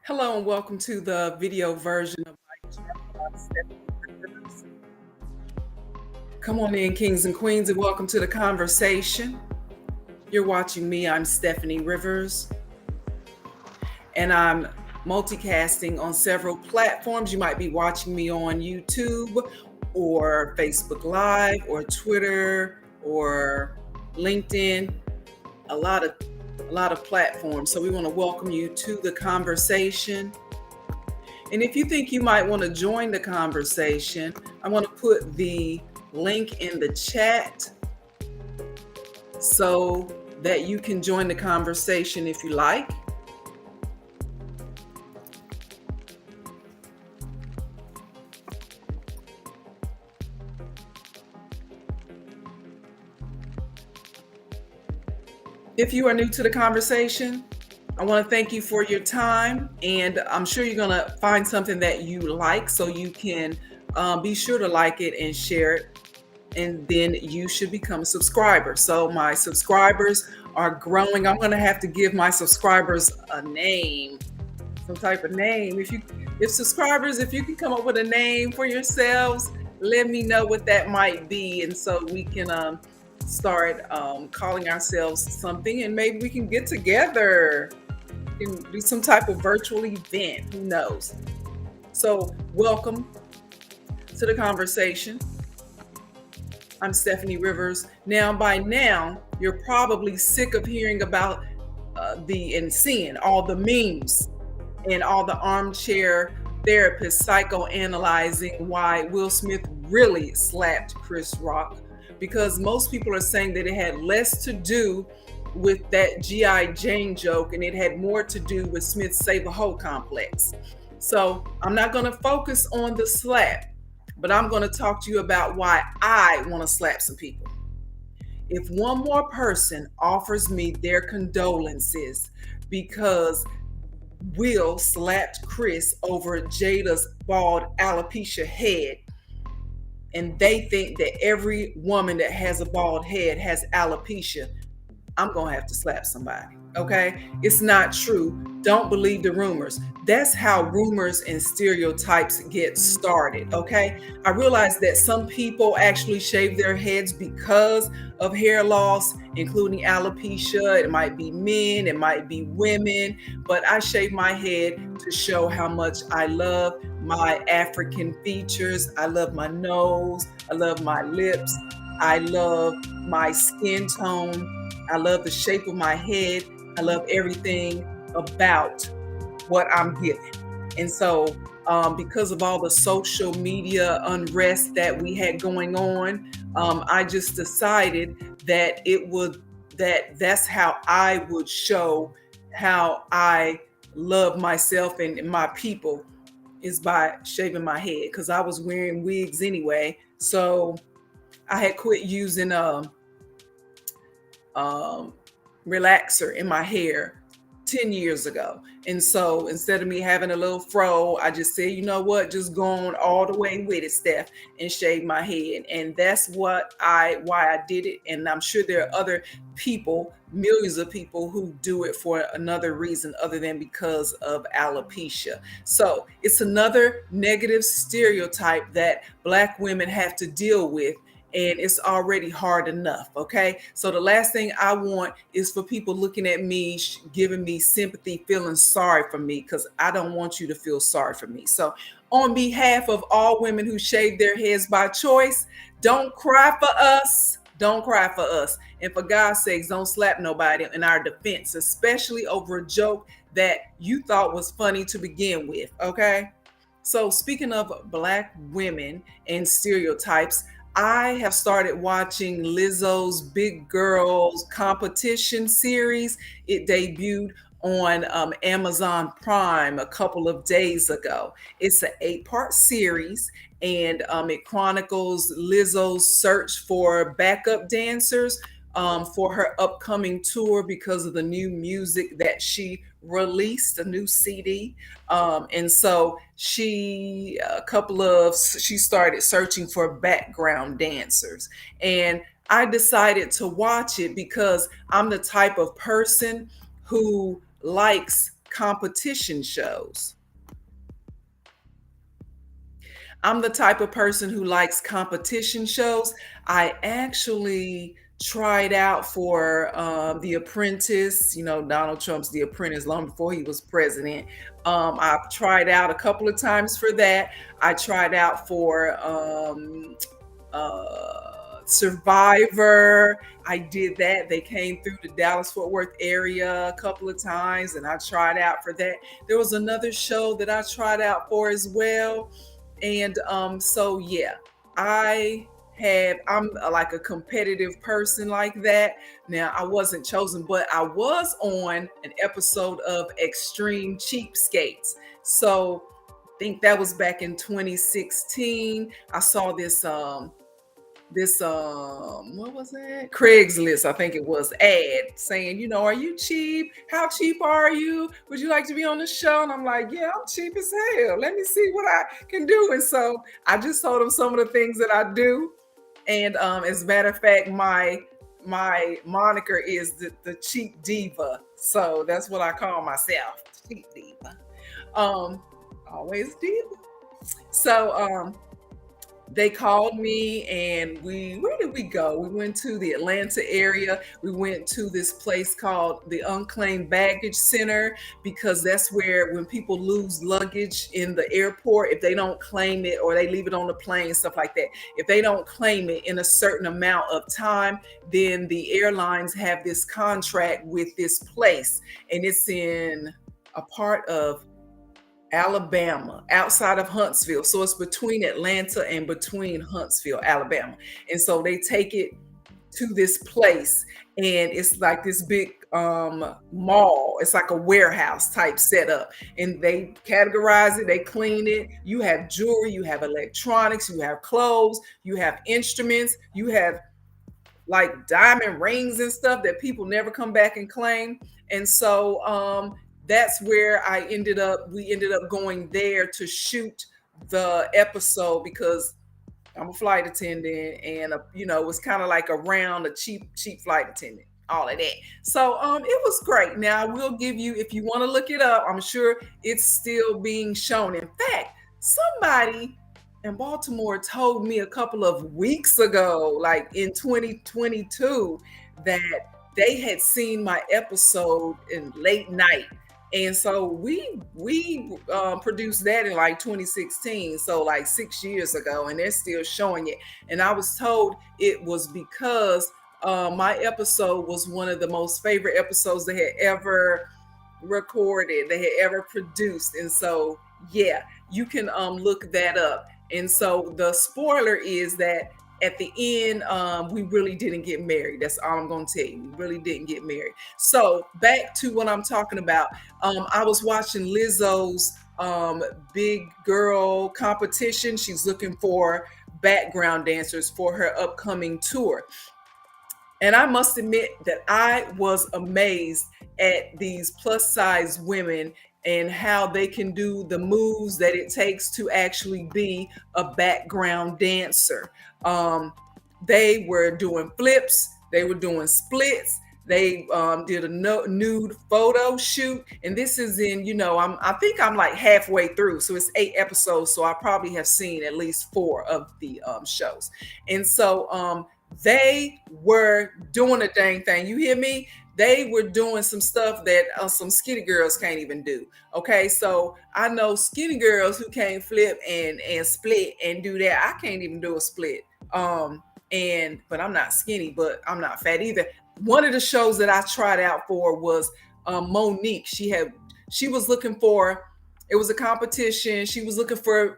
Hello and welcome to the video version of my channel. I'm Steffanie Rivers. Come on in, kings and queens, and welcome to the conversation. You're watching me. I'm Steffanie Rivers, and I'm multicasting on several platforms. You might be watching me on YouTube or Facebook Live or Twitter or LinkedIn. A lot of platforms. So we want to welcome you to the conversation. And if you think you might want to join the conversation, I want to put the link in the chat so that you can join the conversation if you like. If you are new to the conversation, I want to thank you for your time, and I'm sure you're going to find something that you like, so you can be sure to like it and share it, and then you should become a subscriber. So my subscribers are growing. I'm going to have to give my subscribers a name, some type of name. If subscribers, if you can come up with a name for yourselves, let me know what that might be, and so we can start calling ourselves something, and maybe we can get together and do some type of virtual event. Who knows? So welcome to the conversation. I'm Steffanie Rivers. Now, by now, you're probably sick of hearing about and seeing all the memes and all the armchair therapists psychoanalyzing why Will Smith really slapped Chris Rock, because most people are saying that it had less to do with that G.I. Jane joke and it had more to do with Smith's save-a-hoe complex. So I'm not going to focus on the slap, but I'm going to talk to you about why I want to slap some people. If one more person offers me their condolences because Will slapped Chris over Jada's bald alopecia head, and they think that every woman that has a bald head has alopecia, I'm going to have to slap somebody. Okay? It's not true. Don't believe the rumors. That's how rumors and stereotypes get started. Okay? I realize that some people actually shave their heads because of hair loss, including alopecia. It might be men, it might be women, but I shave my head to show how much I love my African features. I love my nose. I love my lips. I love my skin tone. I love the shape of my head. I love everything about what I'm giving. And so, because of all the social media unrest that we had going on, I just decided that that's how I would show how I love myself and my people, is by shaving my head, because I was wearing wigs anyway. So I had quit using relaxer in my hair 10 years ago. And so instead of me having a little fro, I just said, you know what, just go on all the way with it, Steph, and shave my head. And that's why I did it. And I'm sure there are other people, millions of people, who do it for another reason other than because of alopecia. So it's another negative stereotype that Black women have to deal with, and it's already hard enough. Okay. So the last thing I want is for people looking at me, giving me sympathy, feeling sorry for me, because I don't want you to feel sorry for me. So on behalf of all women who shave their heads by choice, don't cry for us. Don't cry for us. And for God's sakes, don't slap nobody in our defense, especially over a joke that you thought was funny to begin with. Okay. So speaking of Black women and stereotypes, I have started watching Lizzo's Big Girls Competition series. It debuted on Amazon Prime a couple of days ago. It's an 8-part series, and it chronicles Lizzo's search for backup dancers for her upcoming tour because of the new music that she released, a new CD. And so she started searching for background dancers. And I decided to watch it because I'm the type of person who likes competition shows. I'm the type of person who likes competition shows. I actually tried out for The Apprentice, Donald Trump's The Apprentice, long before he was president. I've tried out a couple of times for that. I tried out for Survivor. I did that. They came through the Dallas Fort Worth area a couple of times, and I tried out for that. There was another show that I tried out for as well. And so yeah, I'm like a competitive person like that. Now I wasn't chosen, but I was on an episode of Extreme Cheapskates. So I think that was back in 2016. I saw this what was that, Craigslist, I think it was, ad saying, are you cheap, how cheap are you, would you like to be on the show? And I'm like, yeah, I'm cheap as hell, let me see what I can do. And so I just told them some of the things that I do. And as a matter of fact, my moniker is the cheap diva, so that's what I call myself, cheap diva. Always diva. So they called me, and where did we go? We went to the Atlanta area. We went to this place called the Unclaimed Baggage Center, because that's where, when people lose luggage in the airport, if they don't claim it or they leave it on the plane, stuff like that, if they don't claim it in a certain amount of time, then the airlines have this contract with this place, and it's in a part of Alabama, outside of Huntsville. So it's between Atlanta and between Huntsville, Alabama. And so they take it to this place, and it's like this big mall. It's like a warehouse type setup. And they categorize it, they clean it. You have jewelry, you have electronics, you have clothes, you have instruments, you have like diamond rings and stuff that people never come back and claim. And so that's where we ended up going there to shoot the episode, because I'm a flight attendant, and it was kind of like around a cheap flight attendant, all of that. So it was great. Now I will give you, if you want to look it up, I'm sure it's still being shown. In fact, somebody in Baltimore told me a couple of weeks ago, like in 2022, that they had seen my episode in late night. And so we produced that in like 2016, so like 6 years ago, and they're still showing it. And I was told it was because my episode was one of the most favorite episodes they had ever recorded, they had ever produced. And so yeah, you can look that up. And so the spoiler is that at the end, we really didn't get married. That's all I'm going to tell you. We really didn't get married. So back to what I'm talking about. I was watching Lizzo's big girl competition. She's looking for background dancers for her upcoming tour. And I must admit that I was amazed at these plus size women and how they can do the moves that it takes to actually be a background dancer. They were doing flips, they were doing splits, they did a nude photo shoot. And this is in, I think I'm like halfway through. So it's 8 episodes. So I probably have seen at least 4 of the shows. And so they were doing a dang thing. You hear me? They were doing some stuff that some skinny girls can't even do. Okay, so I know skinny girls who can't flip and split and do that. I can't even do a split. But I'm not skinny, but I'm not fat either. One of the shows that I tried out for was Monique. She was looking for. It was a competition. She was looking for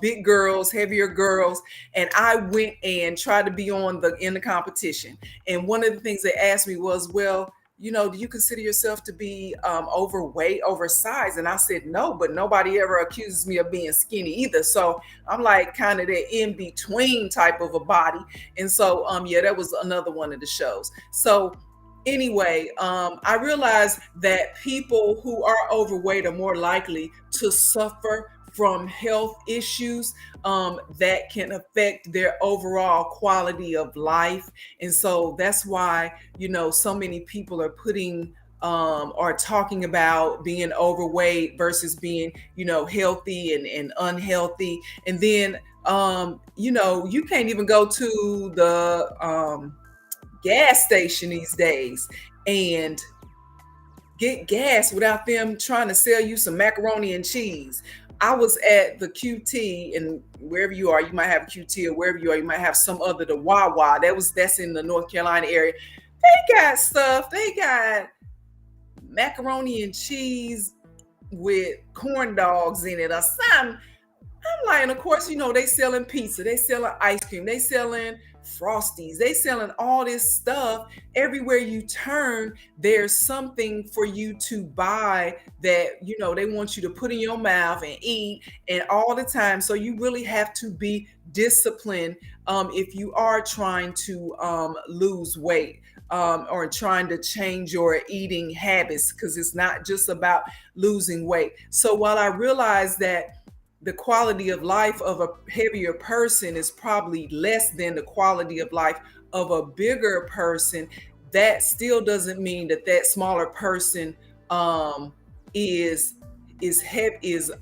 big girls, heavier girls, and I went and tried to be in the competition. And one of the things they asked me was, well, do you consider yourself to be overweight, oversized? And I said no, but nobody ever accuses me of being skinny either. So I'm like kind of that in between type of a body. And so yeah, that was another one of the shows. So anyway, I realized that people who are overweight are more likely to suffer from health issues that can affect their overall quality of life. And so that's why, so many people are putting are talking about being overweight versus being, healthy and unhealthy. And then, you can't even go to the gas station these days and get gas without them trying to sell you some macaroni and cheese. I was at the QT, and wherever you are, you might have a QT, or wherever you are, you might have some other, the Wawa. That's in the North Carolina area. They got stuff. They got macaroni and cheese with corn dogs in it or something. I'm like, and of course, they selling pizza, they selling ice cream, they selling frosties, they selling all this stuff. Everywhere you turn, there's something for you to buy that they want you to put in your mouth and eat, and all the time. So you really have to be disciplined if you are trying to lose weight. Or trying to change your eating habits, because it's not just about losing weight. So while I realize that the quality of life of a heavier person is probably less than the quality of life of a bigger person, that still doesn't mean that that smaller person is is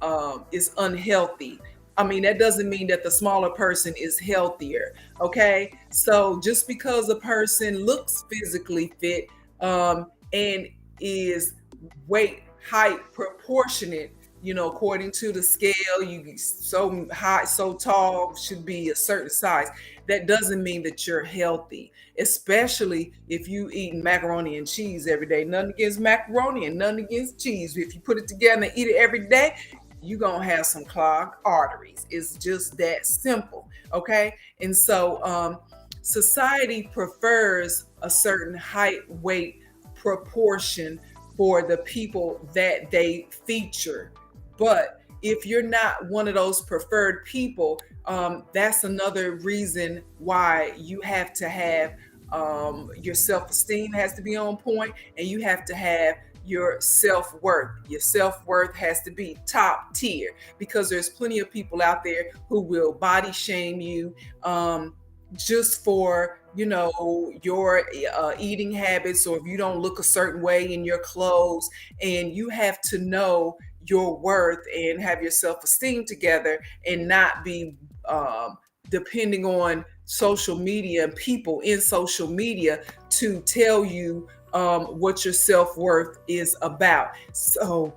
unhealthy. I mean, that doesn't mean that the smaller person is healthier. Okay, so just because a person looks physically fit and is weight height proportionate, according to the scale, you so high, so tall, should be a certain size. That doesn't mean that you're healthy, especially if you eat macaroni and cheese every day. Nothing against macaroni and nothing against cheese. If you put it together and eat it every day, you're gonna have some clogged arteries. It's just that simple. Okay. And so society prefers a certain height weight proportion for the people that they feature. But if you're not one of those preferred people, that's another reason why you have to have your self-esteem has to be on point, and you have to have your self-worth. Your self-worth has to be top tier, because there's plenty of people out there who will body shame you just for your eating habits, or if you don't look a certain way in your clothes. And you have to know your worth and have your self-esteem together, and not be depending on social media and people in social media to tell you what your self-worth is about. So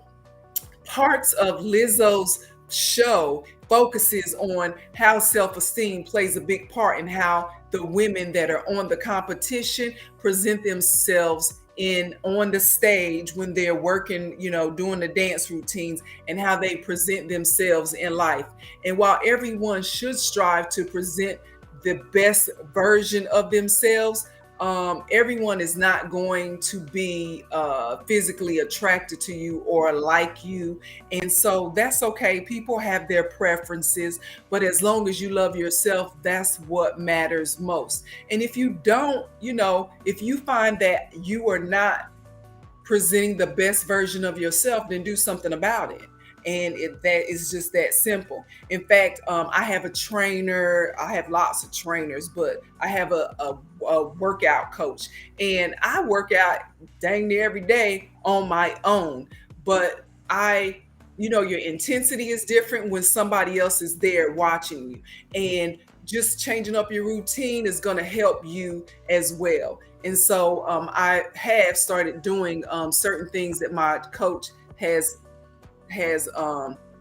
parts of Lizzo's show focuses on how self-esteem plays a big part in how the women that are on the competition present themselves in on the stage when they're working, doing the dance routines, and how they present themselves in life. And while everyone should strive to present the best version of themselves, everyone is not going to be physically attracted to you or like you. And so that's okay. People have their preferences, but as long as you love yourself, that's what matters most. And if you don't, if you find that you are not presenting the best version of yourself, then do something about it. And that is just that simple. In fact, I have a trainer. I have lots of trainers, but I have a workout coach, and I work out dang near every day on my own. But your intensity is different when somebody else is there watching you, and just changing up your routine is going to help you as well. And so I have started doing certain things that my coach has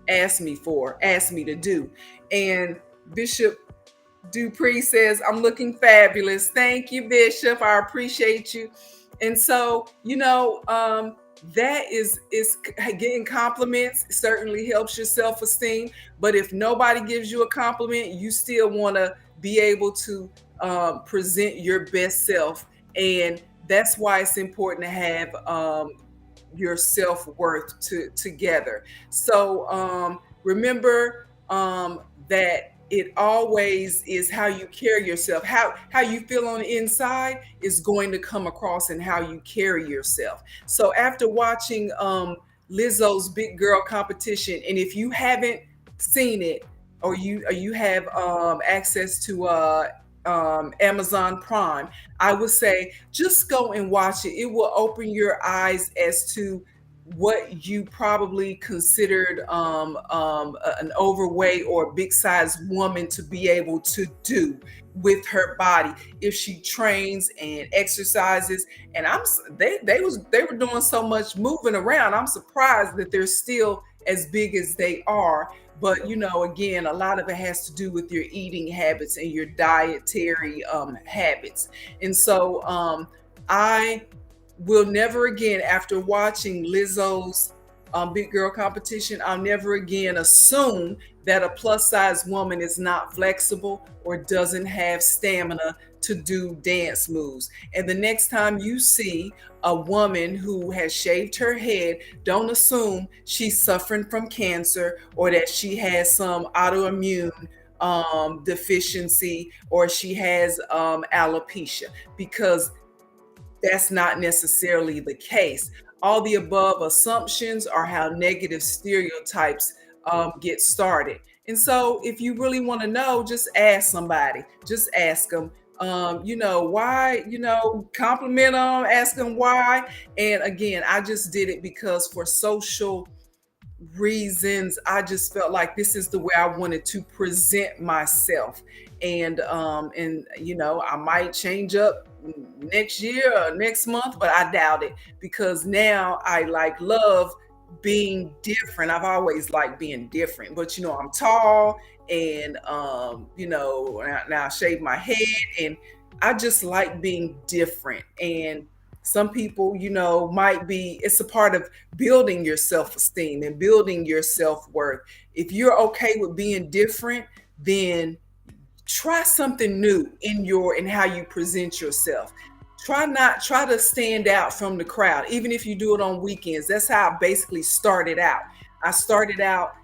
asked me to do. And Bishop Dupree says, I'm looking fabulous. Thank you, Bishop. I appreciate you. And so, that is getting compliments certainly helps your self-esteem. But if nobody gives you a compliment, you still want to be able to present your best self. And that's why it's important to have your self-worth together. So remember that it always is how you carry yourself. How you feel on the inside is going to come across in how you carry yourself. So after watching Lizzo's Big Girl competition, and if you haven't seen it, or you have access to Amazon Prime, I would say just go and watch it. It will open your eyes as to what you probably considered an overweight or big sized woman to be able to do with her body if she trains and exercises. And they were doing so much moving around. I'm surprised that they're still as big as they are. But again, a lot of it has to do with your eating habits and your dietary habits. And so I will never again, after watching Lizzo's big girl competition, I'll never again assume that a plus size woman is not flexible or doesn't have stamina to do dance moves. And the next time you see a woman who has shaved her head, don't assume she's suffering from cancer or that she has some autoimmune deficiency or she has alopecia, because that's not necessarily the case. All the above assumptions are how negative stereotypes get started. And so, if you really want to know, just ask somebody. Just ask them, why, compliment them, ask them why. And again, I just did it because for social reasons, I just felt like this is the way I wanted to present myself. And I might change up next year or next month, but I doubt it, because now I like love being different. I've always liked being different, but I'm tall and now I shave my head and I just like being different. And some people, might be, it's a part of building your self-esteem and building your self-worth. If you're okay with being different, then try something new in how you present yourself. Try to stand out from the crowd, even if you do it on weekends. That's how I basically started out. I started out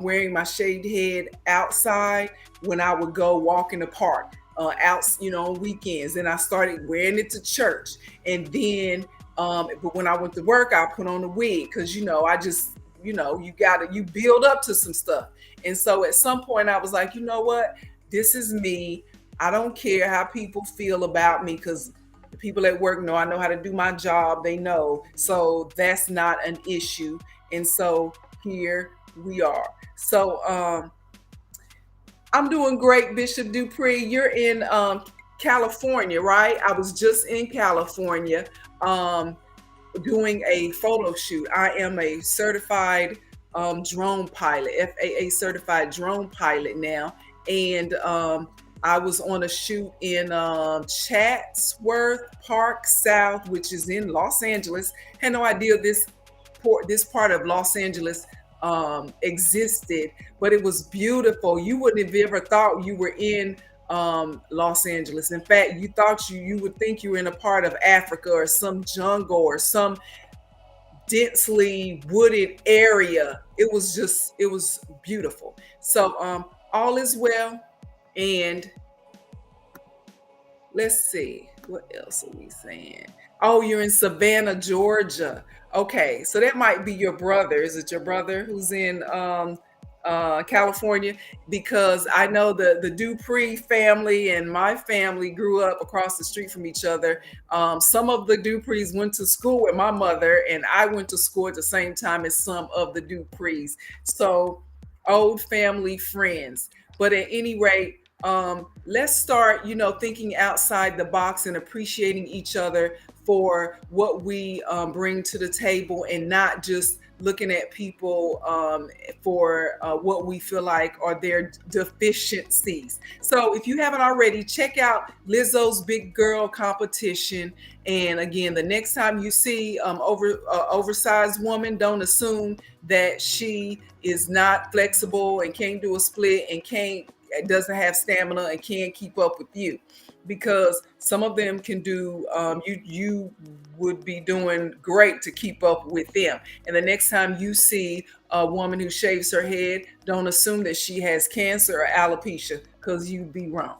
wearing my shaved head outside when I would go walk in the park on weekends. And I started wearing it to church. And then, but when I went to work, I put on a wig because, I just, you build up to some stuff. And so at some point I was like, you know what? This is me. I don't care how people feel about me, because the people at work know I know how to do my job. They know. So that's not an issue. And so here we are. So I'm doing great, Bishop Dupree. You're in California, right? I was just in California doing a photo shoot. I am a certified drone pilot, FAA certified drone pilot now. And I was on a shoot in Chatsworth Park South, which is in Los Angeles. Had no idea this part of Los Angeles existed, but it was beautiful. You wouldn't have ever thought you were in Los Angeles. In fact, you thought you would think you were in a part of Africa or some jungle or some densely wooded area. It was beautiful. So all is well. And let's see, what else are we saying? Oh, you're in Savannah, Georgia. Okay, so that might be your brother. Is it your brother who's in California? Because I know the Dupree family and my family grew up across the street from each other. Some of the Duprees went to school with my mother, and I went to school at the same time as some of the Duprees. So old family friends. But at any rate, let's start, thinking outside the box and appreciating each other for what we bring to the table, and not just looking at people for what we feel like are their deficiencies. So if you haven't already, check out Lizzo's Big Girl competition. And again, the next time you see oversized woman, don't assume that she is not flexible and can't do a split and doesn't have stamina and can't keep up with you, because some of them can do, you would be doing great to keep up with them. And the next time you see a woman who shaves her head, don't assume that she has cancer or alopecia, because you'd be wrong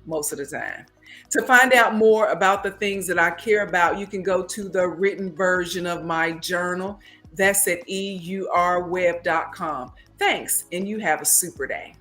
most of the time. To find out more about the things that I care about, you can go to the written version of my journal. That's at eurweb.com. Thanks, and you have a super day.